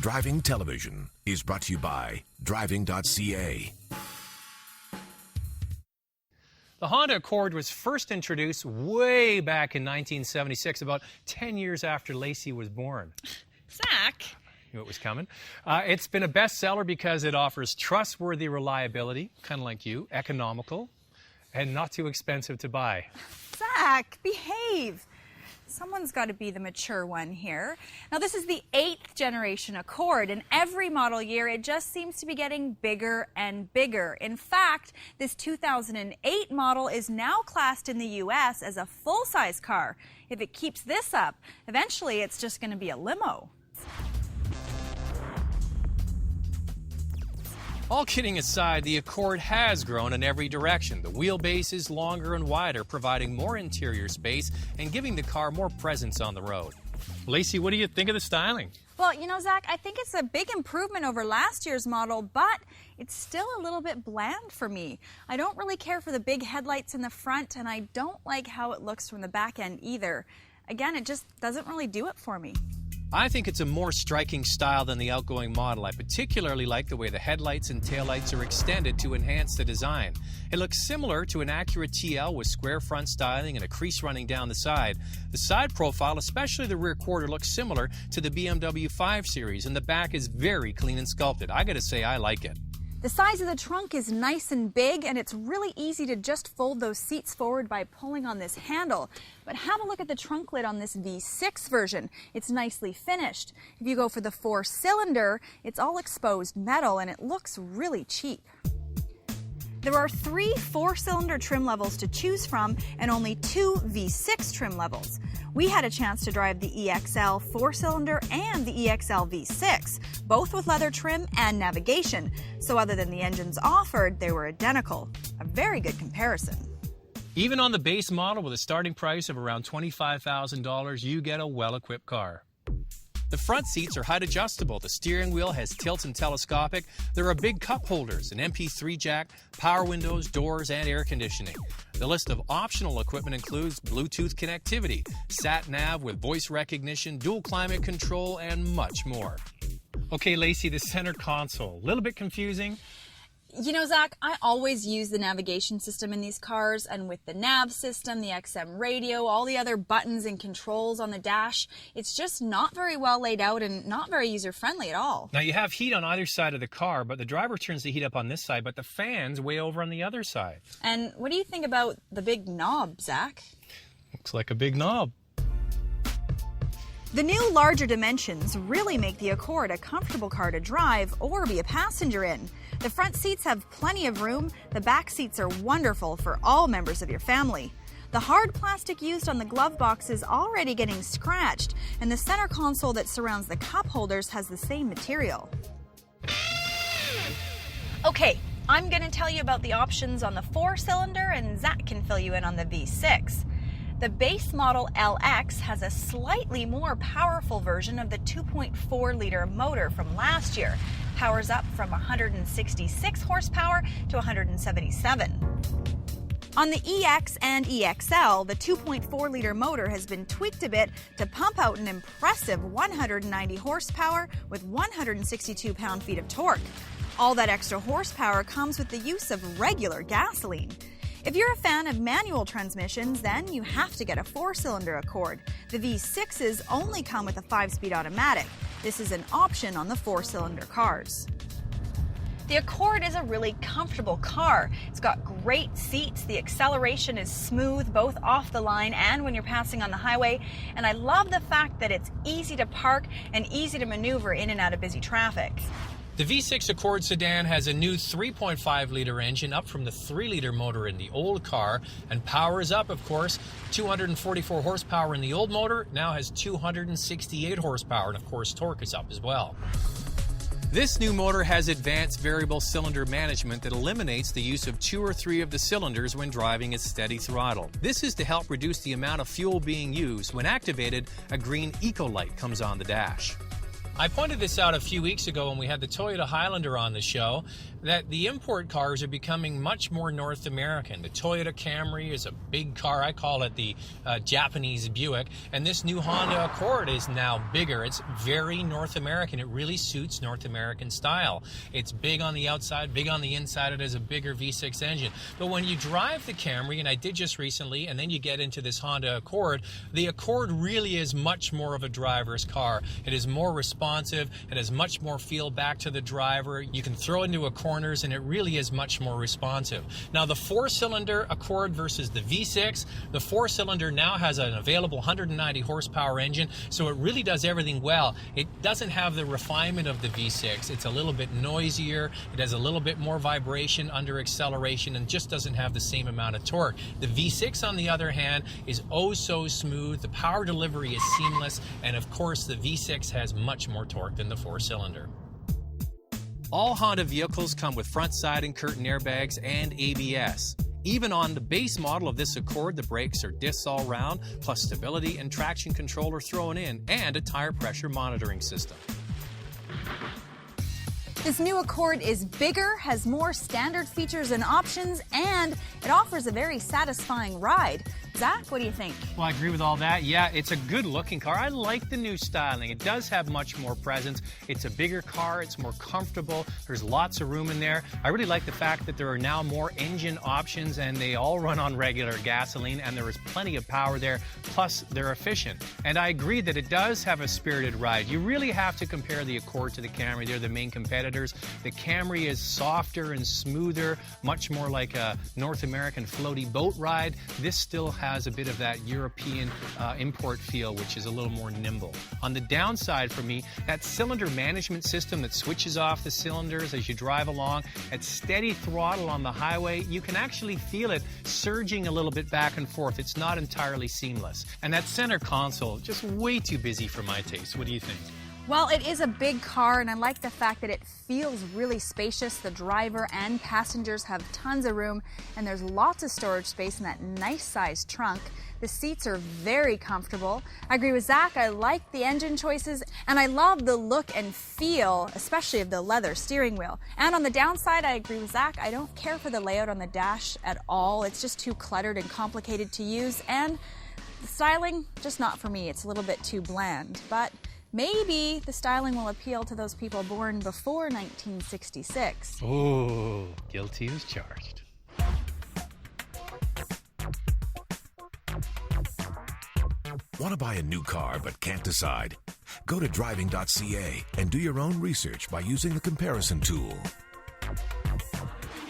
Driving Television is brought to you by driving.ca. The Honda Accord was first introduced way back in 1976, about 10 years after Lacey was born. Zach. Knew it was coming. It's been a bestseller because it offers trustworthy reliability, kind of like you, economical, and not too expensive to buy. Zach, behave. Someone's got to be the mature one here. Now, this is the 8th generation Accord, and every model year it just seems to be getting bigger and bigger. In fact, this 2008 model is now classed in the U.S. as a full-size car. If it keeps this up, eventually it's just going to be a limo. All kidding aside, the Accord has grown in every direction. The wheelbase is longer and wider, providing more interior space and giving the car more presence on the road. Lacey, what do you think of the styling? Well, you know, Zach, I think it's a big improvement over last year's model, but it's still a little bit bland for me. I don't really care for the big headlights in the front, and I don't like how it looks from the back end either. Again, it just doesn't really do it for me. I think it's a more striking style than the outgoing model. I particularly like the way the headlights and taillights are extended to enhance the design. It looks similar to an Acura TL with square front styling and a crease running down the side. The side profile, especially the rear quarter, looks similar to the BMW 5 Series, and the back is very clean and sculpted. I gotta say, I like it. The size of the trunk is nice and big, and it's really easy to just fold those seats forward by pulling on this handle. But have a look at the trunk lid on this V6 version. It's nicely finished. If you go for the 4-cylinder, it's all exposed metal, and it looks really cheap. There are 3 4-cylinder trim levels to choose from and only 2 V6 trim levels. We had a chance to drive the EXL 4-cylinder and the EXL V6, both with leather trim and navigation. So other than the engines offered, they were identical. A very good comparison. Even on the base model with a starting price of around $25,000, you get a well-equipped car. The front seats are height adjustable. The steering wheel has tilt and telescopic. There are big cup holders, an MP3 jack, power windows, doors, and air conditioning. The list of optional equipment includes Bluetooth connectivity, sat-nav with voice recognition, dual climate control, and much more. Okay, Lacey, the center console, a little bit confusing. You know, Zach, I always use the navigation system in these cars, and with the nav system, the XM radio, all the other buttons and controls on the dash, it's just not very well laid out and not very user-friendly at all. Now, you have heat on either side of the car, but the driver turns the heat up on this side, but the fan's way over on the other side. And what do you think about the big knob, Zach? Looks like a big knob. The new larger dimensions really make the Accord a comfortable car to drive or be a passenger in. The front seats have plenty of room. The back seats are wonderful for all members of your family. The hard plastic used on the glove box is already getting scratched, and the center console that surrounds the cup holders has the same material. Okay, I'm going to tell you about the options on the 4-cylinder, and Zach can fill you in on the V6. The base model LX has a slightly more powerful version of the 2.4-liter motor from last year. Powers up from 166 horsepower to 177. On the EX and EXL, the 2.4-liter motor has been tweaked a bit to pump out an impressive 190 horsepower with 162 pound-feet of torque. All that extra horsepower comes with the use of regular gasoline. If you're a fan of manual transmissions, then you have to get a 4-cylinder Accord. The V6s only come with a 5-speed automatic. This is an option on the 4-cylinder cars. The Accord is a really comfortable car. It's got great seats, the acceleration is smooth both off the line and when you're passing on the highway, and I love the fact that it's easy to park and easy to maneuver in and out of busy traffic. The V6 Accord sedan has a new 3.5-liter engine up from the 3-liter motor in the old car, and powers up, of course. 244 horsepower in the old motor, now has 268 horsepower, and of course torque is up as well. This new motor has advanced variable cylinder management that eliminates the use of 2 or 3 of the cylinders when driving at steady throttle. This is to help reduce the amount of fuel being used. When activated, a green eco light comes on the dash. I pointed this out a few weeks ago when we had the Toyota Highlander on the show, that the import cars are becoming much more North American. The Toyota Camry is a big car. I call it the Japanese Buick. And this new Honda Accord is now bigger. It's very North American. It really suits North American style. It's big on the outside, big on the inside. It has a bigger V6 engine. But when you drive the Camry, and I did just recently, and then you get into this Honda Accord, the Accord really is much more of a driver's car. It is more responsive. It has much more feel back to the driver. You can throw into a corners, and it really is much more responsive. Now, the four-cylinder Accord versus the V6, the four-cylinder now has an available 190 horsepower engine, so it really does everything well. It doesn't have the refinement of the V6. It's a little bit noisier. It has a little bit more vibration under acceleration and just doesn't have the same amount of torque. The V6, on the other hand, is oh so smooth. The power delivery is seamless, and of course, the V6 has much more torque than the four-cylinder. All Honda vehicles come with front side and curtain airbags and ABS. Even on the base model of this Accord, the brakes are discs all round, plus stability and traction control are thrown in, and a tire pressure monitoring system. This new Accord is bigger, has more standard features and options, and it offers a very satisfying ride. Zach, what do you think? Well, I agree with all that. Yeah, it's a good-looking car. I like the new styling. It does have much more presence. It's a bigger car. It's more comfortable. There's lots of room in there. I really like the fact that there are now more engine options, and they all run on regular gasoline, and there is plenty of power there, plus they're efficient. And I agree that it does have a spirited ride. You really have to compare the Accord to the Camry. They're the main competitors. The Camry is softer and smoother, much more like a North American floaty boat ride. This still has a bit of that European import feel, which is a little more nimble. On the downside for me, that cylinder management system that switches off the cylinders as you drive along, at steady throttle on the highway, you can actually feel it surging a little bit back and forth. It's not entirely seamless. And that center console, just way too busy for my taste. What do you think? Well, it is a big car, and I like the fact that it feels really spacious. The driver and passengers have tons of room, and there's lots of storage space in that nice-sized trunk. The seats are very comfortable. I agree with Zach. I like the engine choices, and I love the look and feel, especially of the leather steering wheel. And on the downside, I agree with Zach. I don't care for the layout on the dash at all. It's just too cluttered and complicated to use, and the styling, just not for me. It's a little bit too bland, but maybe the styling will appeal to those people born before 1966. Oh, guilty as charged. Want to buy a new car but can't decide? Go to driving.ca and do your own research by using the comparison tool.